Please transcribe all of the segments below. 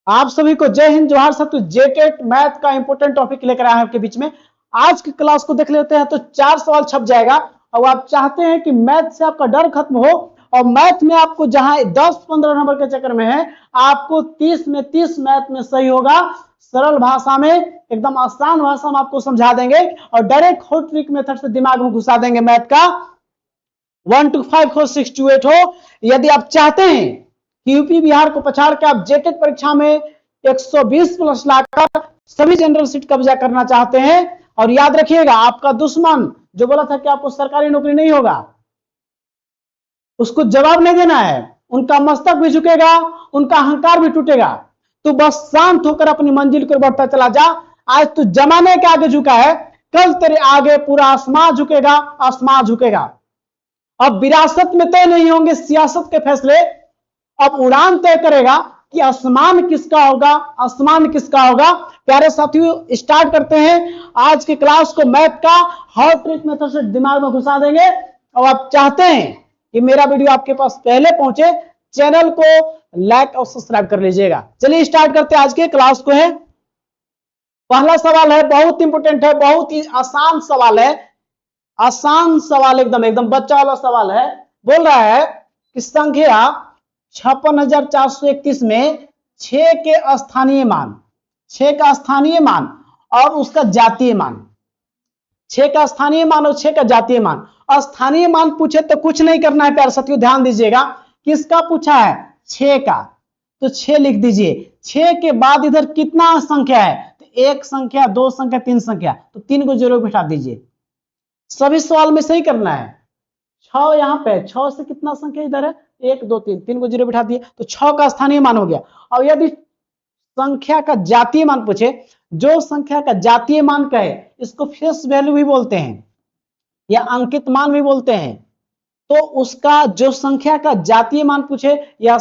आप सभी को जय हिंद जोहार साथियों। जेटेट मैथ का इंपॉर्टेंट टॉपिक लेकर आए हैं आपके बीच में। आज की क्लास को देख लेते हैं तो 4 सवाल छप जाएगा और आप चाहते हैं कि मैथ से आपका डर खत्म हो और मैथ में आपको जहां 10-15 नंबर के चक्कर में है, आपको 30 में 30 मैथ में सही होगा। सरल भाषा में, एकदम आसान भाषा में आपको समझा देंगे और डायरेक्ट हॉट ट्रिक मेथड से दिमाग में घुसा देंगे। मैथ का 1 to 5 हो 6 to 8 हो। यदि आप चाहते हैं कि यूपी बिहार को पछाड़ के आप जेटेट परीक्षा में 120 प्लस लाकर सभी जनरल सीट कब्जा करना चाहते हैं, और याद रखिएगा आपका दुश्मन जो बोला था कि आपको सरकारी नौकरी नहीं होगा, उसको जवाब नहीं देना है। उनका मस्तक भी झुकेगा, उनका अहंकार भी टूटेगा। तो बस शांत होकर अपनी मंजिल को बढ़ता चला जा। आज तू जमाने के आगे झुका है, कल तेरे आगे पूरा आसमान झुकेगा, आसमान झुकेगा। अब विरासत में तय नहीं होंगे सियासत के फैसले, अब उड़ान तय करेगा कि आसमान किसका होगा, आसमान किसका होगा। प्यारे साथियों, स्टार्ट करते हैं आज की क्लास को। मैथ का हॉट ट्रिक मेथड से दिमाग में घुसा देंगे। और आप चाहते हैं कि मेरा वीडियो आपके पास पहले पहुंचे, चैनल को लाइक और सब्सक्राइब कर लीजिएगा। चलिए स्टार्ट करते हैं आज के क्लास को। है पहला सवाल है, बहुत इंपोर्टेंट है, बहुत ही आसान सवाल है। आसान सवाल, एकदम एकदम बच्चा वाला सवाल है। बोल रहा है कि संख्या 56,431 में 6 के स्थानीय मान, 6 का स्थानीय मान और उसका जातीय मान, 6 का स्थानीय मान और 6 का जातीय मान। स्थानीय मान पूछे तो कुछ नहीं करना है प्यारे साथियों, ध्यान दीजिएगा। किसका पूछा है? 6 का, तो 6 लिख दीजिए। 6 के बाद इधर कितना संख्या है? तो 1 संख्या, 2 संख्या, 3 संख्या, तो 3 को जीरो बिठा दीजिए। सभी सवाल में सही करना है। 6 यहां पे, 6 से कितना संख्या इधर है? 1 2 3, 3 को जीरो बिठा दिए तो 6 का स्थानीय मान हो गया। और यदि संख्या का जातीय मान पूछे, जो संख्या का जातीय मान कहे इसको फेस वैल्यू भी बोलते हैं या अंकित मान भी बोलते हैं। तो उसका जो संख्या का जातीय मान पूछे या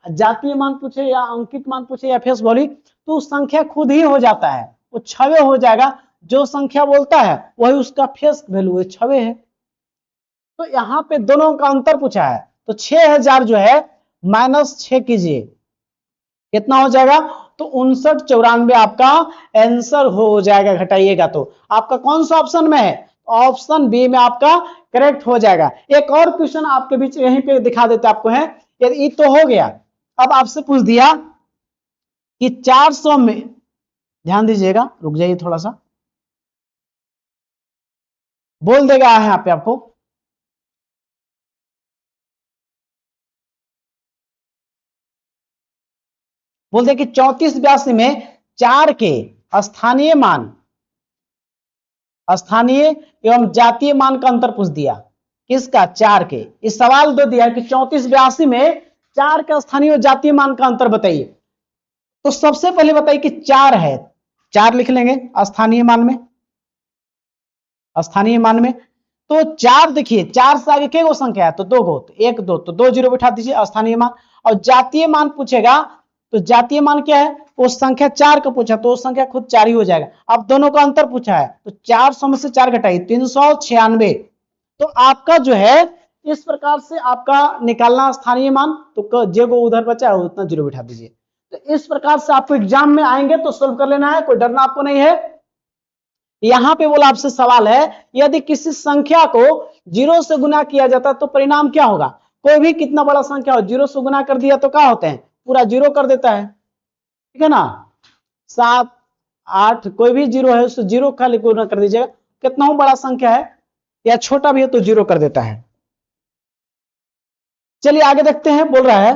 जातीय मान पूछे या अंकित मान पूछे या फेस वैल्यू, तो संख्या खुद ही हो जाता है, वो छवे हो जाएगा। जो संख्या बोलता है वही उसका फेस वैल्यू है, छवे है। तो यहां पे दोनों का अंतर पूछा है, तो 6000 जो है -6 कीजिए, कितना हो जाएगा? तो 5994 आपका आंसर हो जाएगा। घटाइएगा तो आपका कौन सा ऑप्शन में है? ऑप्शन बी में आपका करेक्ट हो जाएगा। एक और क्वेश्चन आपके बीच यहीं पे दिखा देते आपको है। ये तो हो गया। अब आपसे पूछ दिया कि 400 में, ध्यान दीजिएगा, रुक जाइए थोड़ा सा, बोल देगा यहाँ पे आपको। बोलते कि 3482 में 4 के स्थानीय मान, स्थानीय एवं जातीय मान का अंतर पूछ दिया। किसका? 4 के। इस सवाल दे दिया कि 3482 में 4 का स्थानीय और जातीय मान का अंतर बताइए। तो सबसे पहले बताइए कि 4 है, 4 लिख लेंगे स्थानीय मान में, स्थानीय मान में। तो 4 देखिए, 4 से आगे क्या संख्या है? तो 2 गो, तो 1 2, तो 2 जीरो बिठा दीजिए स्थानीय मान। और जातीय मान पूछेगा तो जातीय मान क्या है? वो संख्या 4 का पूछा तो वो संख्या खुद 4 ही हो जाएगा। अब दोनों का अंतर पूछा है तो 400 में से 4 घटाइए, 396। तो आपका जो है इस प्रकार से आपका निकालना स्थानीय मान, तो जो उधर बचा है उतना जीरो बिठा दीजिए। तो इस प्रकार से आपको एग्जाम में आएंगे तो सोल्व कर लेना है, कोई डरना आपको नहीं है। यहां पे बोला आपसे सवाल है, यदि किसी संख्या को 0 से गुना किया जाता है तो परिणाम क्या होगा? कोई भी कितना बड़ा संख्या हो, 0 से गुना कर दिया तो क्या होते हैं? पूरा 0 कर देता है, ठीक है ना। 7 8 कोई भी 0 है उससे 0 खाली गुना कर दीजिएगा। कितना बड़ा संख्या है या छोटा भी है तो 0 कर देता है। चलिए आगे देखते हैं। बोल रहा है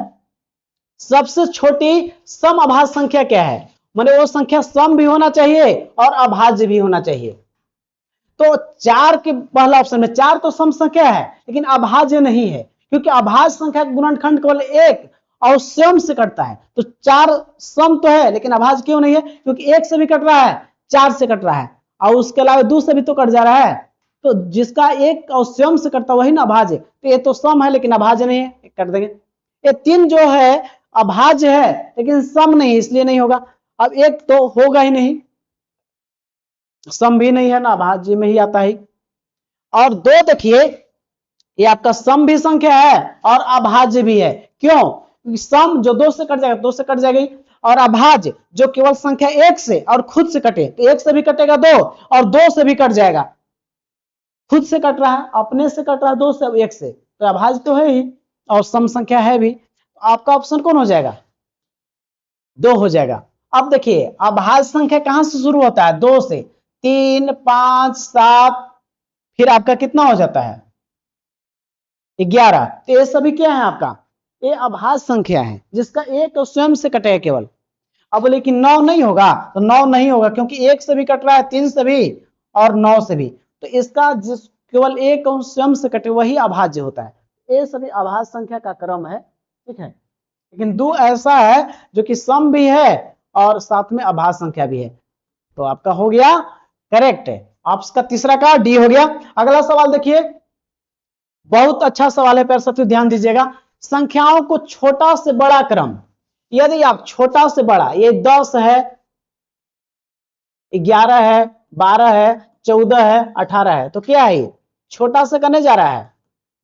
सबसे छोटी सम अभाज्य संख्या क्या है? माने वो संख्या सम भी होना चाहिए और अभाज्य भी होना चाहिए। तो 4 के पहला ऑप्शन में 4 तो सम संख्या है लेकिन अभाज्य नहीं है, क्योंकि अभाज्य संख्या का गुणनखंड केवल 1 और स्वयं से कटता है। तो 4 सम तो है लेकिन अभाज्य क्यों नहीं है? क्योंकि 1 से भी कट रहा है, 4 से कट रहा है और उसके अलावा 2 से भी तो कट जा रहा है। तो जिसका 1 और स्वयं से कटता वही ना अभाज्य। तो ये तो सम है लेकिन अभाज्य नहीं है, कट देंगे। ये 3 जो है अभाज्य है लेकिन सम नहीं, इसलिए नहीं होगा। अब 1 तो होगा ही नहीं, सम भी नहीं है ना, अभाज्य में ही आता है। और 2 देखिए, ये आपका सम भी संख्या है और अभाज्य भी है। क्यों? सम जो 2 से कट जाएगा, 2 से कट जाएगी। और अभाज्य जो केवल संख्या 1 से और खुद से कटे, तो 1 से भी कटेगा 2 और 2 से भी कट जाएगा। खुद से कट रहा है, अपने से कट रहा है 2 से 1 से, तो अभाज्य तो है ही और सम संख्या है भी। तो आपका ऑप्शन कौन हो जाएगा? 2 हो जाएगा। अब देखिए अभाज्य संख्या कहां से शुरू होता है? 2 से। 3, 5, 7, फिर आपका कितना हो जाता है? 11। तो ये सभी क्या है आपका? ये अभाज्य संख्या है जिसका एक स्वयं से कटेगा केवल। अब बोले कि 9 नहीं होगा, तो 9 नहीं होगा क्योंकि 1 से भी कट रहा है, 3 से भी और 9 से भी। तो इसका जिस केवल एक अंश स्वयं से कटे वही अभाज्य होता है। ये सभी अभाज्य संख्या का क्रम है, ठीक है। लेकिन 2 ऐसा है जो कि सम भी है और साथ में अभाज्य संख्या भी है। तो आपका हो गया करेक्ट है। आपका तीसरा का डी हो गया। अगला सवाल देखिए, बहुत अच्छा सवाल है, पर सबसे ध्यान दीजिएगा। संख्याओं को छोटा से बड़ा क्रम, यदि आप छोटा से बड़ा, ये 10 है, 11 है, 12 है, 14 है, 18 है, तो क्या है ये? छोटा से करने जा रहा है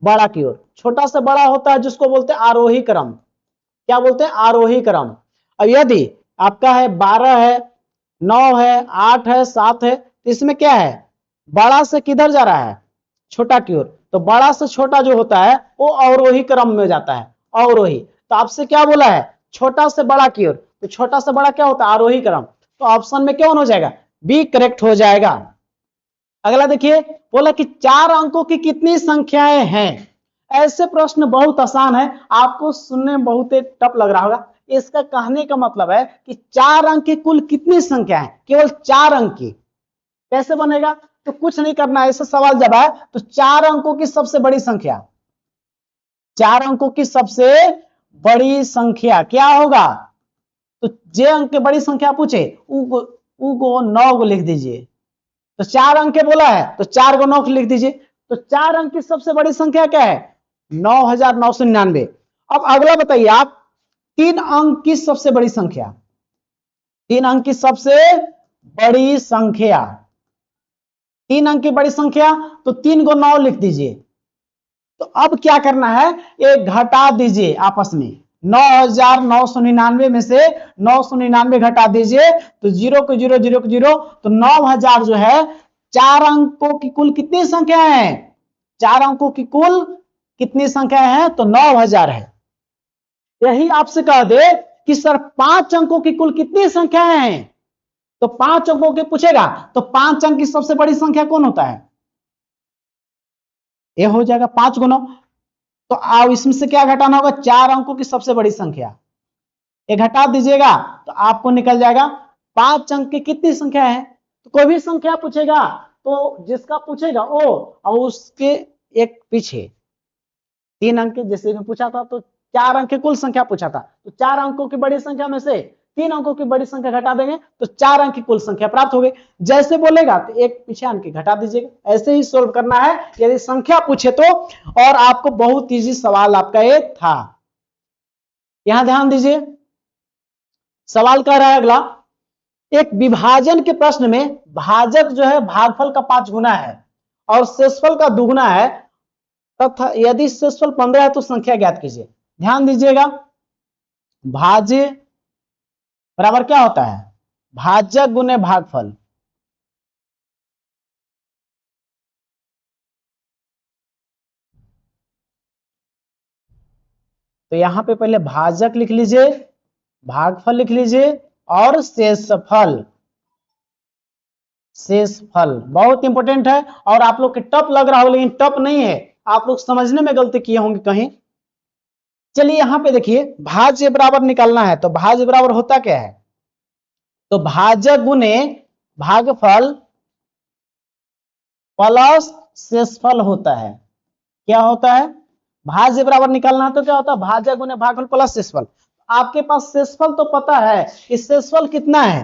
बड़ा की ओर। छोटा से बड़ा होता है जिसको बोलते हैं आरोही क्रम। क्या बोलते हैं? आरोही क्रम। अब यदि आपका है 12 है, 9 है, 8 है, 7 है, तो इसमें क्या है? बड़ा से किधर जा रहा है? छोटा की ओर। तो बड़ा से छोटा जो होता है वो अवरोही क्रम में जाता है, अवरोही। तो आपसे क्या बोला है? छोटा से बड़ा की ओर। तो छोटा से बड़ा क्या होता है? आरोही क्रम। तो ऑप्शन में क्या हो जाएगा? बी करेक्ट हो जाएगा। अगला देखिए, बोला कि 4 अंकों की कितनी संख्याएं हैं? ऐसे प्रश्न बहुत आसान है, आपको सुनने में बहुत टफ लग रहा होगा। इसका कहने का मतलब है कि 4 अंक की कुल कितनी संख्या है? केवल 4 अंक की। कैसे बनेगा? तो कुछ नहीं करना है, ऐसा सवाल जब आए तो 4 अंकों की सबसे बड़ी संख्या, 4 अंकों की सबसे बड़ी संख्या क्या होगा? तो जे अंक की बड़ी संख्या पूछे उ को 9 को लिख दीजिए। तो 4 अंक के बोला है तो 4 को 9 को लिख दीजिए। तो 4 अंक की सबसे बड़ी संख्या क्या है? 9999। अब अगला बताइए आप, 3 अंक की सबसे बड़ी संख्या, 3 अंक की सबसे बड़ी संख्या, 3 अंक की बड़ी संख्या, तो 3 को 9 लिख दीजिए। तो अब क्या करना है? ये घटा दीजिए आपस में। 9999 में से 999 घटा दीजिए, तो 0 को 0, 0 को 0, तो 9000 जो है 4 अंकों की कुल कितनी संख्या है? 4 अंकों की कुल कितनी संख्या है? तो 9000 है। यही आपसे कह दे कि सर 5 अंकों की कुल कितनी संख्या है? तो 5 अंकों के पूछेगा तो 5 अंक की सबसे बड़ी संख्या कौन होता है? ये हो जाएगा 5 गुना। तो आप इसमें से क्या घटाना होगा? 4 अंकों की सबसे बड़ी संख्या, ये घटा दीजिएगा तो आपको निकल जाएगा 5 अंक की कितनी संख्या है? तो कोई भी संख्या पूछेगा तो जिसका पूछेगा ओ और उसके एक पीछे 3 अंक, जैसे मैं पूछा था तो 4 अंक की कुल संख्या पूछा था, तो 4 अंकों की बड़ी संख्या में से 3 अंकों की बड़ी संख्या घटा देंगे तो 4 अंक की कुल संख्या प्राप्त हो गई। जैसे बोलेगा तो एक पीछे अंक घटा दीजिएगा। ऐसे ही सोल्व करना है यदि संख्या पूछे तो। और आपको बहुत इजी सवाल आपका ये था। यहां ध्यान दीजिए, सवाल कह रहा है अगला, एक विभाजन के प्रश्न में भाजक जो है भागफल का 5 गुना है और शेषफल का दुगुना है, तथा यदि शेषफल 15 है तो संख्या ज्ञात कीजिए। ध्यान दीजिएगा, भाज्य बराबर क्या होता है? भाजक गुने भागफल। तो यहां पे पहले भाजक लिख लीजिए, भागफल लिख लीजिए और शेषफल। शेषफल बहुत इंपॉर्टेंट है और आप लोग के टफ लग रहा हो लेकिन टफ नहीं है, आप लोग समझने में गलती किए होंगे कहीं। चलिए यहां पे देखिए, भाज्य बराबर निकालना है तो भाज्य बराबर होता क्या है? तो भाजक गुने भागफल प्लस शेषफल होता है। क्या होता है? भाज्य बराबर निकालना है तो क्या होता है? भाजक गुने भागफल प्लस शेषफल। आपके पास शेषफल तो पता है कि शेषफल कितना है?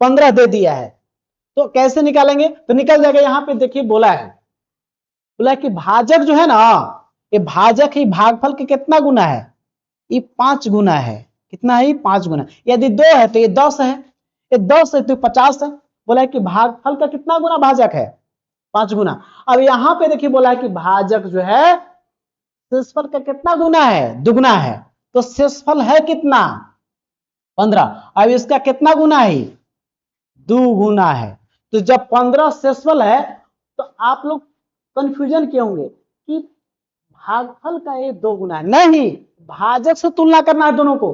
15 दे दिया है, तो कैसे निकालेंगे? तो निकल जाएगा। यहां पे देखिए बोला है कि भाजक जो है ना, ये भाजक ही भागफल के कितना गुना है? ये 5 गुना है। कितना है? 5 गुना। यदि 2 है तो ये 10 है, ये 10 है तो 50 है। बोला है कि भागफल का कितना गुना भाजक है? 5 गुना। अब यहां पे देखिए बोला है कि भाजक जो है शेषफल का कितना गुना है? दुगुना है। तो शेषफल है कितना? 15। अब इसका कितना गुना है? 2 गुना है। तो जब 15 शेषफल है तो आप लोग कंफ्यूजन क्यों होंगे कि भागफल का ये 2 गुना है? नहीं, भाजक से तुलना करना है दोनों को।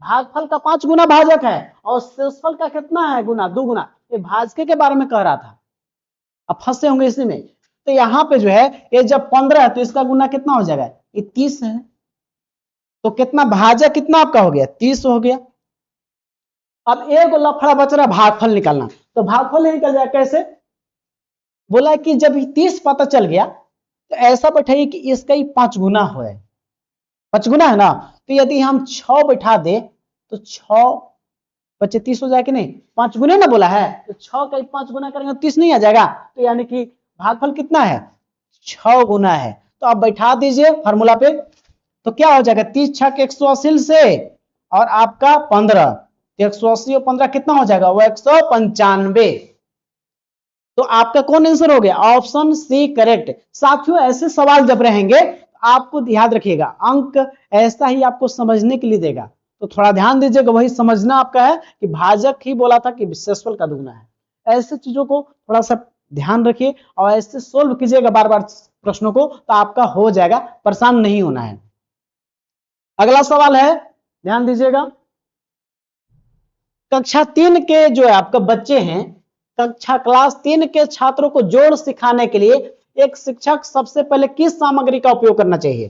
भागफल का 5 गुना भाजक है और शेषफल का कितना है गुना? 2 गुना। ये भाजके के बारे में कह रहा था, अब फंसे होंगे इसी में। तो यहाँ पे जो है ये जब 15 है तो इसका गुना कितना हो जाएगा? ये 30 है। तो कितना भाजक कितना आपका हो गया? 30 हो गया। अब एक लफड़ा बच रहा भागफल निकालना, तो भागफल नहीं निकल जाए कैसे? बोला कि जब 30 पता चल गया तो ऐसा बैठाइए कि इसका ही 5 गुना हो, 5 गुना है ना। तो यदि हम 6 बैठा दे तो 6 बच्चे 30 हो जाए कि नहीं? 5 गुना ना बोला है, तो 6 का 5 गुना करेंगे तो 30 नहीं आ जाएगा? तो यानी कि भागफल कितना है? 6 गुना है। तो आप बैठा दीजिए फार्मूला पे, तो क्या हो जाएगा? 30 छक 180 से और आपका 15, 180 और 15 कितना हो जाएगा? वो 195। तो आपका कौन आंसर हो गया? Option C correct. साथियों ऐसे सवाल जब रहेंगे आपको याद रखिएगा, अंक ऐसा ही आपको समझने के लिए देगा, तो थोड़ा ध्यान दीजिएगा। वही समझना आपका है कि भाजक ही बोला था कि शेषफल का दुगना है। ऐसे चीजों को थोड़ा सा ध्यान रखिए और ऐसे सोल्व कीजिएगा बार बार प्रश्नों को, तो आपका हो जाएगा, परेशान नहीं होना है। अगला सवाल है, ध्यान दीजिएगा। कक्षा 3 के जो है आपका बच्चे हैं, कक्षा क्लास 3 के छात्रों को जोड़ सिखाने के लिए एक शिक्षक सबसे पहले किस सामग्री का उपयोग करना चाहिए?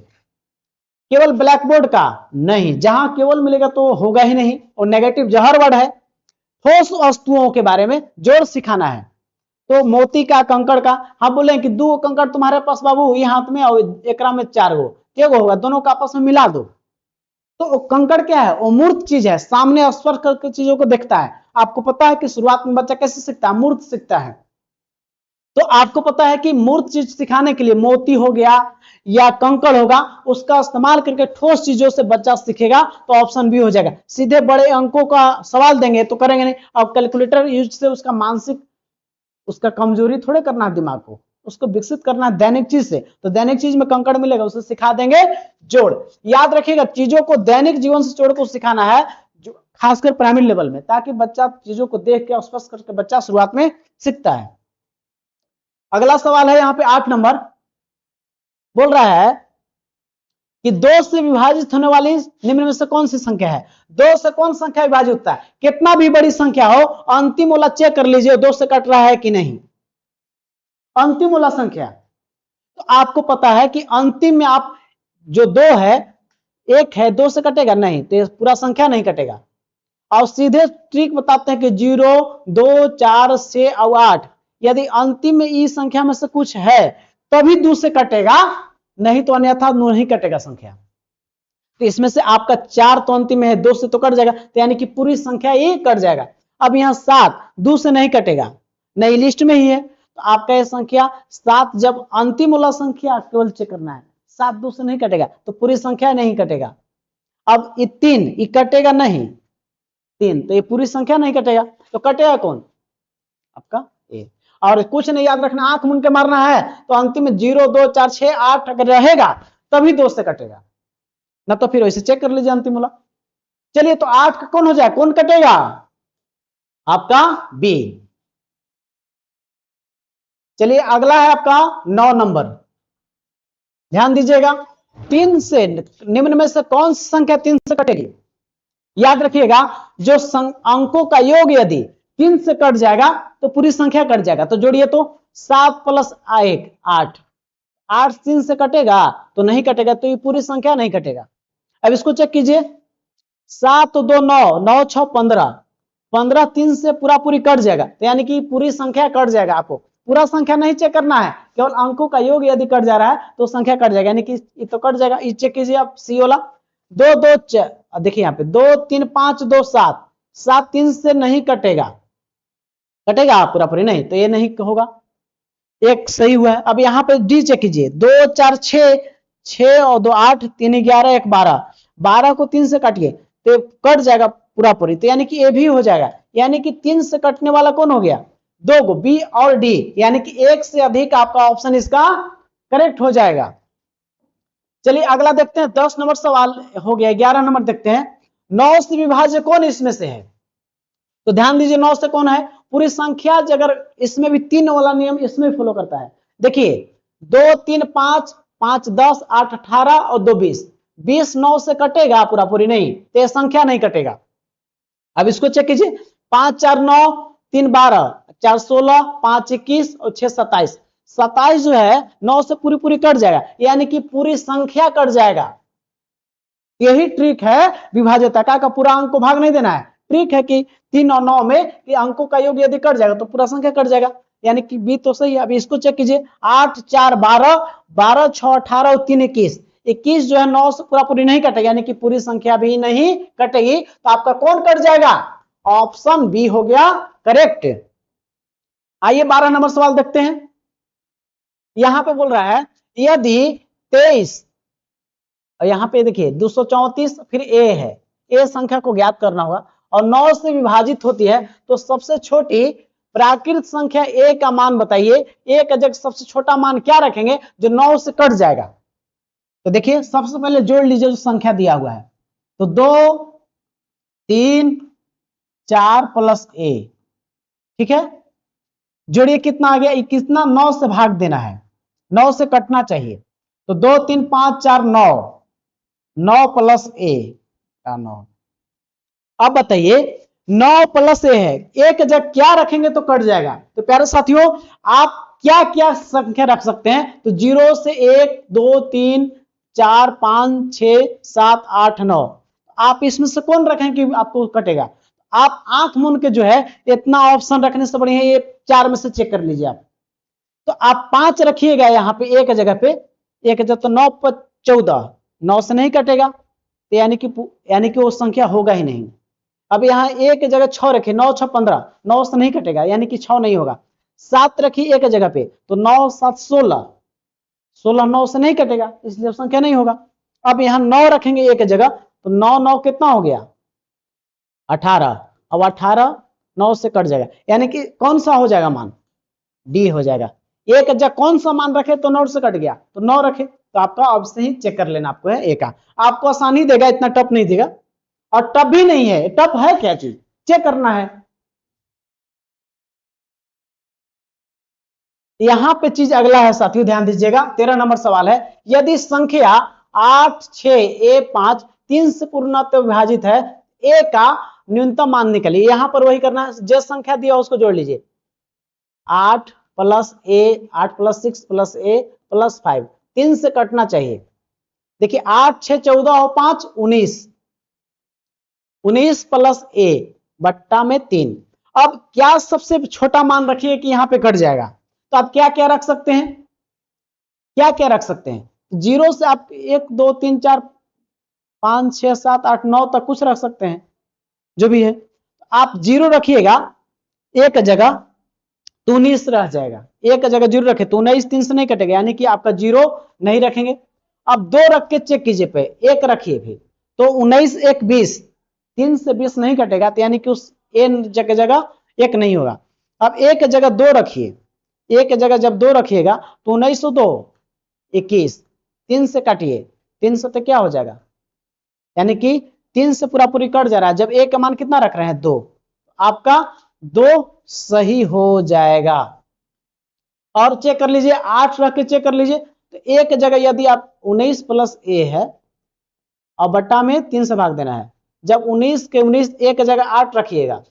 केवल ब्लैक बोर्ड का? नहीं, जहां केवल मिलेगा तो होगा ही नहीं, और नेगेटिव जहर वर्ड है। ठोस वस्तुओं के बारे में जोड़ सिखाना है, तो मोती का, कंकड़ का। हम बोले कि 2 कंकड़ तुम्हारे पास बाबू ये हाथ में और एक में 4 गो, क्या होगा? दोनों का आपस में मिला दो। तो कंकड़ क्या है? वो मूर्त चीज है, सामने स्पर्श करके चीजों को देखता है। आपको पता है कि शुरुआत में बच्चा कैसे सीखता है? मूर्त सीखता है। तो आपको पता है कि मूर्त चीज सिखाने के लिए मोती हो गया या कंकड़ होगा, उसका इस्तेमाल करके ठोस चीजों से बच्चा सीखेगा, तो ऑप्शन बी हो जाएगा। सीधे बड़े अंकों का सवाल देंगे तो करेंगे नहीं। अब कैलकुलेटर यूज से उसका मानसिक, उसका कमजोरी थोड़े करना है दिमाग को, उसको विकसित करना है दैनिक चीज से। तो दैनिक चीज में कंकड़ मिलेगा, उसे सिखा देंगे जोड़। याद रखिएगा, चीजों को दैनिक जीवन से जोड़ को सिखाना है, खासकर प्राइमरी लेवल में, ताकि बच्चा चीजों को देख के स्पष्ट करके बच्चा शुरुआत में सीखता है। अगला सवाल है यहाँ पे 8 नंबर, बोल रहा है कि 2 से विभाजित होने वाली निम्न में से कौन सी संख्या है? 2 से कौन संख्या विभाजित होता है? कितना भी बड़ी संख्या हो, अंतिम वाला चेक कर लीजिए 2 से कट रहा है कि नहीं। अंतिम वाला संख्या, तो आपको पता है कि अंतिम में आप जो 2 है, 1 है, 2 से कटेगा नहीं, तो पूरा संख्या नहीं कटेगा। और सीधे ट्रिक बताते हैं कि 0, 2, 4, 6 और 8, यदि अंतिम में ई संख्या में से कुछ है तभी 2 से कटेगा, नहीं तो अन्यथा नहीं कटेगा संख्या। तो इसमें से आपका 4 तो अंतिम में है, 2 से तो कट जाएगा, तो यानी कि पूरी संख्या ये कट जाएगा। अब यहाँ 7 2 से नहीं कटेगा, नई लिस्ट में ही है, तो आपका ये संख्या 7, जब अंतिम वाला संख्या केवल चेक करना है, 7 2 से नहीं कटेगा, तो पूरी संख्या नहीं कटेगा। अब ये 3 ये कटेगा नहीं, 3, तो ये पूरी संख्या नहीं कटेगा, तो कटेगा कौन? आपका ए। और कुछ नहीं याद रखना, आंख मूंद के मारना है, तो अंतिम में 0, 2, 4, 6, 8 अगर रहेगा तभी 2 से कटेगा, ना तो फिर वैसे चेक कर लीजिए अंतिम वाला। चलिए, तो 8 का कौन हो जाए, कौन कटेगा? आपका बी। चलिए अगला है आपका 9 नंबर, ध्यान दीजिएगा। 3 से निम्न में से कौन सी संख्या 3 से कटेगी? याद रखिएगा, जो अंकों का योग यदि 3 से कट जाएगा तो पूरी संख्या कट जाएगा। तो जोड़िए, तो 7 + 1 8, 8 3 से कटेगा तो नहीं कटेगा, तो ये पूरी संख्या नहीं कटेगा। अब इसको चेक कीजिए, 7 2 9, 9 6 15, 15 3 से पूरा पूरी कट जाएगा, तो यानी कि पूरी संख्या कट जाएगा। आपको पूरा संख्या नहीं चेक करना है, केवल अंकों का योग यदि कट जा रहा है तो संख्या कट जाएगा, यानी कि ये तो कट जाएगा। ये चेक कीजिए आप, सी वाला 2 2 4, देखिए यहाँ पे 2 3 5 2 7, 7 3 से नहीं कटेगा, कटेगा पूरा पूरी नहीं, तो ये नहीं होगा, एक सही हुआ है। अब यहाँ पे डी चेक कीजिए, 2 4 6, 6 और 2 8, 3 11 1 12, 12 को 3 से काटिए तो कट जाएगा पूरा पूरी, तो यानी कि ये भी हो जाएगा। यानी कि 3 से कटने वाला कौन हो गया? 2 को, बी और डी, यानी कि 1 से अधिक आपका ऑप्शन इसका करेक्ट हो जाएगा। चलिए अगला देखते हैं, 10 नंबर सवाल हो गया। 11 नंबर देखते हैं, 9 से विभाज्य कौन इसमें से है? तो ध्यान दीजिए 9 से कौन है? पूरी संख्या। अगर इसमें भी 3 वाला नियम इसमें फॉलो करता है। देखिए 2 3 5 5 10 8 18 और 2 20। 20 9 से कटेगा पूरा पूरी नहीं, तो यह संख्या नहीं कटेगा। अब इसको चेक कीजिए, 5 4 9 3 12 4 16 5 21 और 6 27। 27 जो है 9 से पूरी पूरी कट जाएगा, यानी कि पूरी संख्या कट जाएगा। यही ट्रिक है विभाज्यता का पूरा अंक को भाग नहीं देना है। ट्रिक है कि 3 और 9 में अंकों का योग यदि कट जाएगा तो पूरा संख्या कट जाएगा, यानी कि बी तो सही है। अभी इसको चेक कीजिए, 8 4 12 12 6 18 और 3 21। 21 जो है 9 से पूरा पूरी नहीं कटेगा, यानी कि पूरी संख्या भी नहीं कटेगी। तो आपका कौन कट जाएगा? ऑप्शन बी हो गया करेक्ट। आइए 12 नंबर सवाल देखते हैं। यहां पे बोल रहा है यदि 23 और यहां पे देखिए 234 फिर ए है, ए संख्या को ज्ञात करना होगा और 9 से विभाजित होती है, तो सबसे छोटी प्राकृत संख्या ए का मान बताइए। ए का जगह सबसे छोटा मान क्या रखेंगे जो 9 से कट जाएगा? तो देखिए सबसे पहले जोड़ लीजिए जो संख्या दिया हुआ है, तो 2 3 4 प्लस ए, ठीक है। जोड़िए कितना आ गया? कितना? 9 से भाग देना है, 9 से कटना चाहिए। तो 2 3 5 4 9, 9 प्लस ए का 9। अब बताइए 9 प्लस ए है, एक जगह क्या रखेंगे तो कट जाएगा? तो प्यारे साथियों आप क्या क्या संख्या रख सकते हैं? तो 0 से 1 2 3 4 5 6 7 8 9। आप इसमें से कौन रखें कि आपको कटेगा? आप आंख मूंद के जो है इतना ऑप्शन रखने से बढ़िया ये 4 में से चेक कर लीजिए आप। तो आप 5 रखिएगा यहाँ पे एक जगह पे, एक जगह तो 9 पर 14, 9 से नहीं कटेगा, तो यानी कि वो संख्या होगा ही नहीं। अब यहाँ एक जगह 6 रखिए, 9 6 15, 9 से नहीं कटेगा, यानी कि 6 नहीं होगा। 7 रखिए एक जगह पे, तो 9 7 16, 16 9 से नहीं कटेगा, इसलिए संख्या नहीं होगा। अब यहाँ 9 रखेंगे एक जगह, तो 9 9 कितना हो गया? 18। अब 18 9 से कट जाएगा, यानी कि कौन सा हो जाएगा मान? डी हो जाएगा। एक जगह कौन सा मान रखे तो 9 से कट गया, तो 9 रखे, तो आपका अब से ही चेक कर लेना आपको है ए का। आपको आसानी देगा, इतना टफ नहीं देगा, और टफ भी नहीं है। टफ है क्या चीज? चेक करना है। यहां पे चीज अगला है साथियों, ध्यान दीजिएगा। 13 नंबर सवाल है, यदि संख्या 8 6 ए 5 3 से पूर्णतः विभाजित है, ए का न्यूनतम मान निकलिए। यहां पर वही करना है, जो संख्या दिया उसको जोड़ लीजिए। 8 प्लस ए, 8 प्लस 6 प्लस ए प्लस 5, 3 से कटना चाहिए। देखिए 8 6 14 और 5 19, 19 प्लस ए बट्टा में 3। अब क्या सबसे छोटा मान रखिए कि यहां पे कट जाएगा? तो आप क्या क्या रख सकते हैं? क्या क्या रख सकते हैं? 0 से आप 1 2 3 4 5 6 7 8 9 तक कुछ रख सकते हैं, जो भी है। आप 0 रखिएगा एक जगह, तो 19 रह जाएगा। एक जगह 0 रखे तो 19, 3 से नहीं कटेगा, यानी कि आपका 0 नहीं रखेंगे। अब 2 रख के चेक कीजिए पे, 1 रखिए फिर, तो 19 1 20, 3 से 20 नहीं कटेगा, तो यानी कि उस एन जगह जगह 1 नहीं होगा। अब एक जगह 2 रखिए, एक जगह जब 2 रखिएगा तो 19 2 21, 3 से काटिए, 3 से तो क्या हो जाएगा? यानी कि 3 से पूरा पूरी कट जा रहा है। जब ए का मान कितना रख रहे हैं? 2, आपका 2 सही हो जाएगा। और चेक कर लीजिए, 8 रख के चेक कर लीजिए, तो एक जगह यदि आप 19 प्लस ए है और बट्टा में 3 से भाग देना है। जब 19 के 19 एक जगह 8 रखिएगा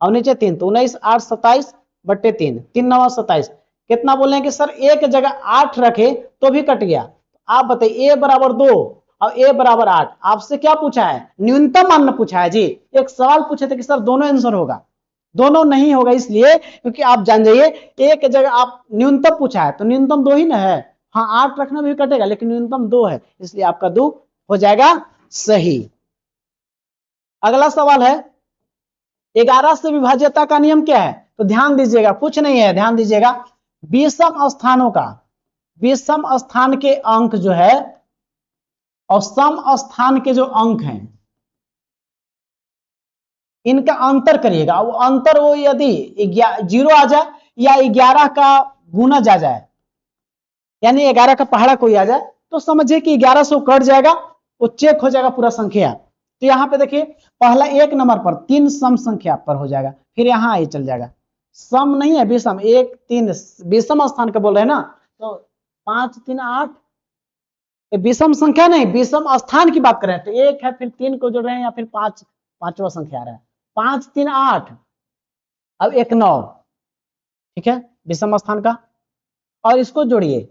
और नीचे 3, तो 19 8 27 बट्टे 3, 3 9 27। कितना बोले कि सर एक जगह 8 रखे तो भी कट गया। आप बताइए ए बराबर 2 और ए बराबर 8, आपसे क्या पूछा है? न्यूनतम मान पूछा है जी। एक सवाल पूछे थे कि सर दोनों आंसर होगा, दोनों नहीं होगा, इसलिए क्योंकि आप जान जाइए एक जगह आप न्यूनतम पूछा है तो न्यूनतम 2 ही ना है। हाँ 8 रखना भी कटेगा, लेकिन न्यूनतम 2 है, इसलिए आपका 2 हो जाएगा सही। अगला सवाल है, 11 से विभाज्यता का नियम क्या है? तो ध्यान दीजिएगा, कुछ नहीं है, ध्यान दीजिएगा। विषम स्थानों का, विषम स्थान के अंक जो है और सम स्थान के जो अंक हैं, इनका अंतर करिएगा। वो अंतर वो यदि 0 आ जाए या 11 का गुना जा जाए, यानी 11 का पहाड़ा कोई आ जाए, तो समझिए कि 11 से कट जाएगा, वो चेक हो जाएगा पूरा संख्या। तो यहाँ पे देखिए पहला एक नंबर पर 3 सम संख्या पर हो जाएगा, फिर यहाँ ये चल जाएगा, सम नहीं है विषम, 1 3 विषम स्थान का बोल रहे हैं ना, तो 5 3 8 विषम संख्या नहीं, विषम स्थान की बात कर रहे हैं, तो 1 है फिर 3 को जोड़ रहे हैं या फिर 5 पांचवा संख्या आ रहा है, 5 3 8 अब 1 9, ठीक है विषम स्थान का, और इसको जोड़िए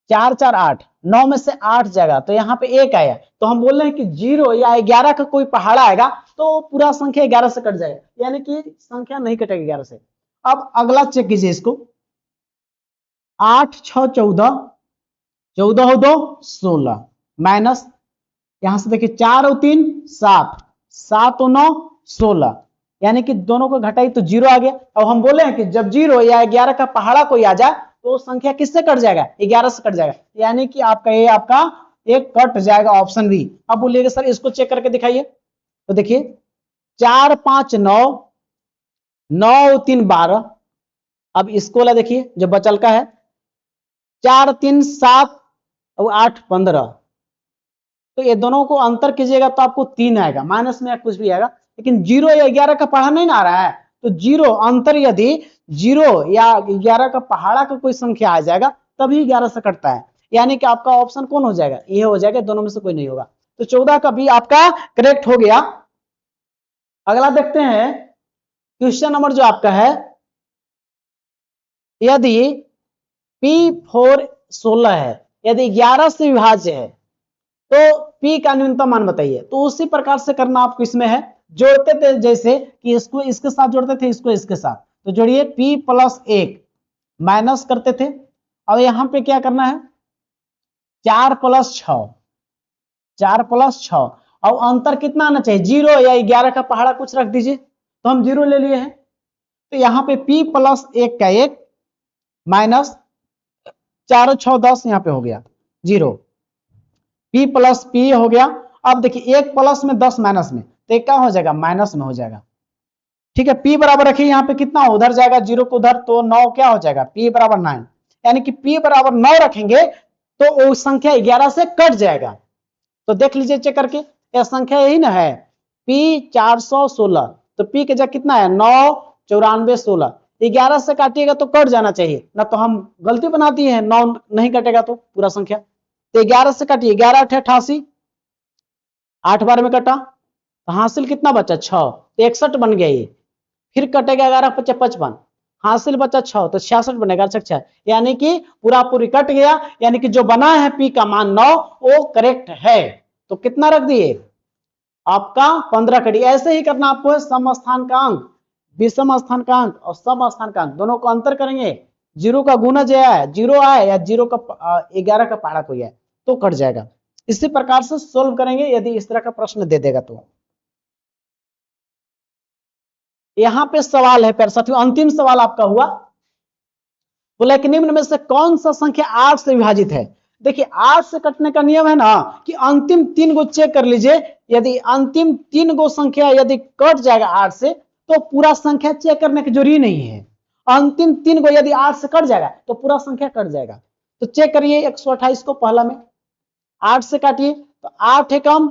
4 4 8 9 में से 8 जाएगा तो यहाँ पे 1 आया, तो हम बोल रहे हैं कि 0 या 11 का कोई पहाड़ा आएगा तो पूरा संख्या 11 से कट जाएगा, यानी कि संख्या नहीं कटेगी 11 से। अब अगला चेक कीजिए इसको, 8 6 14 14 हो 2 16 माइनस यहां से देखिए 4 और 3 7 7 और 9 16, यानी कि दोनों को घटाई तो 0 आ गया। अब हम बोले हैं कि जब 0 या 11 का पहाड़ा कोई आ जाए तो संख्या किससे कट जाएगा, 11 से कट जाएगा, यानी कि आपका ये आपका एक कट जाएगा, ऑप्शन बी। अब बोलिएगा सर इसको चेक करके दिखाइए, तो देखिए 4 5 9 9 3 12, अब इसको वाला देखिए जो बचल का है 4 3 7 और 8 15, तो ये दोनों को अंतर कीजिएगा तो आपको 3 आएगा, माइनस में या कुछ भी आएगा, लेकिन 0 या 11 का पहाड़ा नहीं ना आ रहा है, तो 0 अंतर यदि 0 या 11 का पहाड़ा का कोई संख्या आ जाएगा तभी 11 से कटता है, यानी कि आपका ऑप्शन कौन हो जाएगा, ये हो जाएगा, दोनों में से कोई नहीं होगा, तो 14 का भी आपका करेक्ट हो गया। अगला देखते हैं क्वेश्चन नंबर जो आपका है, यदि P4 16 है, यदि 11 से विभाज्य है तो P का न्यूनतम मान बताइए, तो उसी प्रकार से करना आपको इसमें है, जोड़ते थे जैसे कि इसको इसके साथ जोड़ते थे, इसको इसके साथ, तो जोड़िए P + 1 माइनस करते थे, अब यहां पे क्या करना है 4 + 6 4 + 6, और अंतर कितना आना चाहिए 0 या 11 का पहाड़ा कुछ रख दीजिए, तो हम 0 ले लिए हैं, तो यहाँ पे P + 1 का 1 माइनस 4 6 10, यहाँ पे हो गया 0, P + P हो गया। अब देखिए 1 प्लस में 10 माइनस में, तो एक क्या हो जाएगा माइनस में हो जाएगा, ठीक है। P बराबर रखिए, यहाँ पे कितना उधर जाएगा 0 को उधर, तो 9 क्या हो जाएगा P = 9, यानी कि P = 9 रखेंगे तो वो संख्या 11 से कट जाएगा, तो देख लीजिए चेक करके, यह संख्या यही ना है P 416, तो P के जगह कितना है 9 94 16, 11 से काटिएगा तो कट जाना चाहिए ना, तो हम गलती बना दिए हैं, 9 नहीं कटेगा तो पूरा संख्या, तो 11 से काटिए, 11 8 88, 8 बार में कटा तो हासिल कितना बचा 6, 61 बन गया ये, फिर कटेगा 11 5 55, हासिल बचा 6 तो 66 बनेगा 6, यानी कि पूरा पूरी कट गया, यानी कि जो बना है P का मान 9 वो करेक्ट है, तो कितना रख दिए आपका 15 कटी। ऐसे ही करना आपको है, सम स्थान का अंक, विषम स्थान का अंक और सम स्थान का अंक दोनों को अंतर करेंगे, 0 का गुना जो है 0 आए या 0 का 11 का पहाड़ा कोई है तो कट जाएगा। इसी प्रकार से सोल्व करेंगे यदि इस तरह का प्रश्न दे देगा तो। यहां पे सवाल है प्यारे साथियों, अंतिम सवाल आपका हुआ, बोला कि निम्न में से कौन सा संख्या 8 से विभाजित है। देखिए 8 से कटने का नियम है ना कि अंतिम 3 को चेक कर लीजिए, यदि अंतिम 3 को संख्या यदि कट जाएगा 8 से तो पूरा संख्या चेक करने की जरूरी नहीं है, अंतिम 3 को यदि 8 से कट जाएगा तो पूरा संख्या कट जाएगा। तो चेक करिए 128 को पहला में 8 से काटिए, तो 8 है कम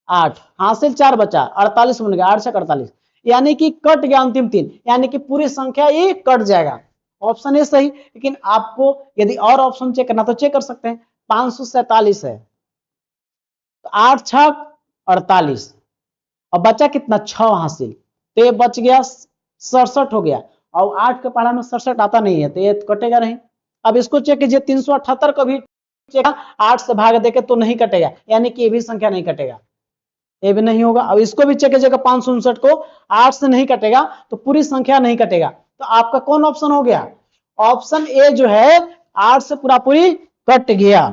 8, हासिल 4 बचा 48 बन गया, 8 से 48, यानी कि कट गया अंतिम 3, यानी कि पूरी संख्या ये कट जाएगा, ऑप्शन ए सही। लेकिन आपको यदि और ऑप्शन चेक करना तो चेक कर सकते हैं, 547 है तो 8 6 48, और बचा कितना 6 हासिल, तो ये बच गया 67 हो गया, और 8 के पहाड़ा में 67 आता नहीं है तो ये कटेगा नहीं। अब इसको चेक कीजिए 378 को भी चेक, 8 से भाग देके तो नहीं कटेगा, यानी कि ये भी संख्या नहीं कटेगा, ये भी नहीं होगा। अब इसको भी चेक कीजिएगा 559 को 8 से नहीं कटेगा तो पूरी संख्या नहीं कटेगा, तो आपका कौन ऑप्शन हो गया, ऑप्शन ए जो है 8 से पूरा पूरी कट गया।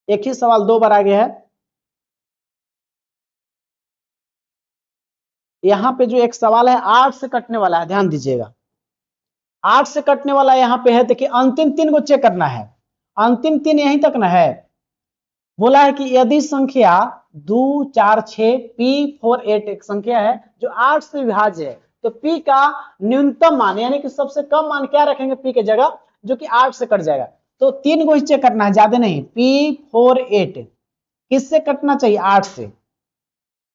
एक ही सवाल 2 बार आगे है, यहां पे जो एक सवाल है 8 से कटने वाला है, ध्यान दीजिएगा 8 से कटने वाला यहां पे है, देखिए अंतिम 3 को चेक करना है, अंतिम 3 यहीं तक ना है, बोला है कि यदि संख्या 2 4 6 P4 8 एक संख्या है जो 8 से विभाज्य है तो P का न्यूनतम मान यानी कि सबसे कम मान क्या रखेंगे P के जगह जो कि 8 से कट जाएगा, तो 3 को ही चेक करना है, ज्यादा नहीं। P48 किससे कटना चाहिए? 8 से।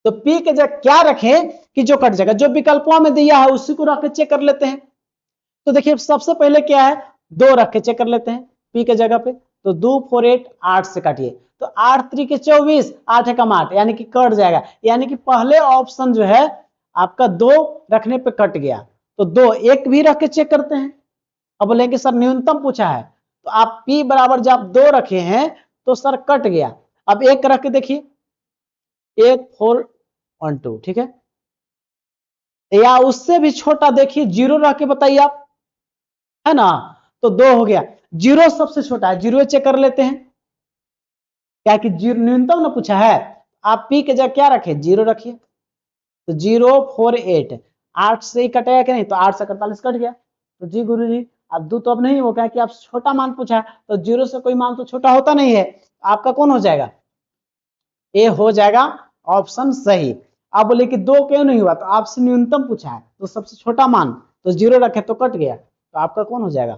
तो P के जगह क्या रखें कि जो कट जाएगा? जो विकल्पों में दिया है उसी को रख के चेक कर लेते हैं। तो देखिए सबसे पहले क्या है, 2 रख के चेक कर लेते हैं P के जगह पे। तो 2 4 8 8 से काटिए, तो 8 3 के 24, 8 एकम 8, यानी कि कट जाएगा। यानी कि पहले ऑप्शन जो है आपका 2 रखने पे कट गया। तो 2 1 भी रख के चेक करते हैं। अब बोलेंगे सर न्यूनतम पूछा है, तो आप P बराबर जब 2 रखे हैं तो सर कट गया। अब 1 रख के देखिए, 1 4 1 2, ठीक है। या उससे भी छोटा देखिए, 0 रख के बताइए आप, है ना। तो 2 हो गया, 0 सबसे छोटा है, 0 चेक कर लेते हैं। क्या कि न्यूनतम ना पूछा है, आप P के जगह क्या रखे? 0 रखिए। तो 0 4 8, 8 से ही कटेगा कि नहीं? तो 8 से 48 कट गया। तो जी गुरु जी अब 2 तो अब नहीं होगा कि आप छोटा मान पूछा है, तो 0 से कोई मान तो छोटा होता नहीं है। आपका कौन हो जाएगा? ए हो जाएगा ऑप्शन सही। आप बोले कि 2 क्यों नहीं हुआ? तो आपसे न्यूनतम पूछा है, तो सबसे छोटा मान तो 0 रखे तो कट गया। तो आपका कौन हो जाएगा?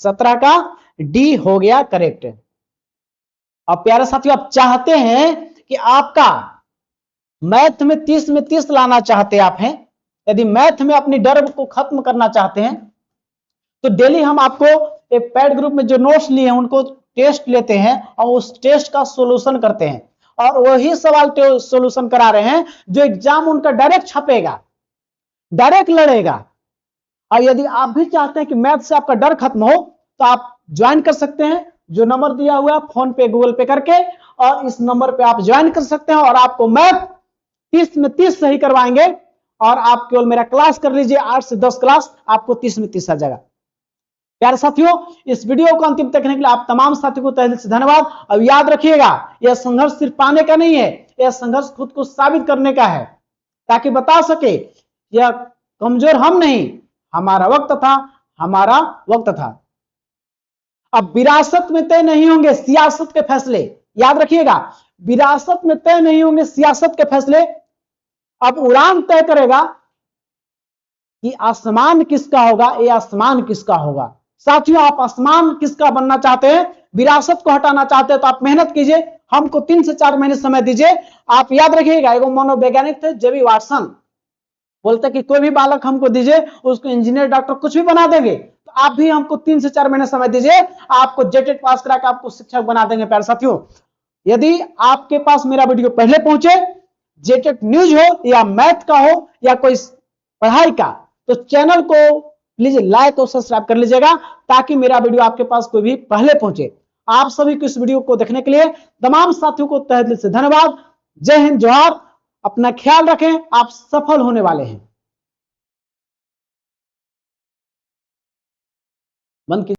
17 का डी हो गया करेक्ट। अब प्यारे साथियों, आप चाहते हैं कि आपका मैथ में 30 लाना चाहते आप हैं, यदि मैथ में अपनी डर को खत्म करना चाहते हैं, तो डेली हम आपको एक पैड ग्रुप में जो नोट्स लिए हैं उनको टेस्ट लेते हैं और उस टेस्ट का सॉल्यूशन करते हैं, और वही सवाल सॉल्यूशन करा रहे हैं जो एग्जाम उनका डायरेक्ट छपेगा, डायरेक्ट लड़ेगा। और यदि आप भी चाहते हैं कि मैथ से आपका डर खत्म हो, तो आप ज्वाइन कर सकते हैं। जो नंबर दिया हुआ है फोन पे गूगल पे करके, और इस नंबर पे आप ज्वाइन कर सकते हैं, और आपको मैथ 30 में 30 सही करवाएंगे। और आप केवल मेरा क्लास कर लीजिए, 8 से 10 क्लास, आपको 30 में 30 आ जाएगा। प्यारे साथियों, इस वीडियो को अंतिम तक देखने के लिए आप तमाम साथियों को तहे दिल से धन्यवाद। अब याद रखिएगा, यह संघर्ष सिर्फ पाने का नहीं है, यह संघर्ष खुद को साबित करने का है, ताकि बता सके यह कमजोर हम नहीं, हमारा वक्त था, हमारा वक्त था। अब विरासत में तय नहीं होंगे सियासत के फैसले, याद रखिएगा, विरासत में तय नहीं होंगे सियासत के फैसले। अब उड़ान तय करेगा कि आसमान किसका होगा, ये आसमान किसका होगा। साथियों, आप आसमान किसका बनना चाहते हैं, विरासत को हटाना चाहते हैं, तो आप मेहनत कीजिए, हमको 3 से 4 महीने समय दीजिए। आप याद रखिएगा, एगो मनोवैज्ञानिक थे जेबी वाटसन, बोलते कि कोई भी बालक हमको दीजिए, उसको इंजीनियर डॉक्टर कुछ भी बना देंगे। तो आप भी हमको 3 से 4 महीने समय दीजिए, आपको जेटेट पास करा के आपको शिक्षक बना देंगे। प्यारे साथियों, यदि आपके पास मेरा वीडियो पहले पहुंचे, जेटेट न्यूज हो या मैथ का हो या कोई पढ़ाई का, तो चैनल को प्लीज लाइक और सब्सक्राइब कर लीजिएगा, ताकि मेरा वीडियो आपके पास कोई भी पहले पहुंचे। आप सभी को इस वीडियो को देखने के लिए तमाम साथियों को तहे दिल से धन्यवाद। जय हिंद, जोहार। अपना ख्याल रखें, आप सफल होने वाले हैं। बंद कीजिए।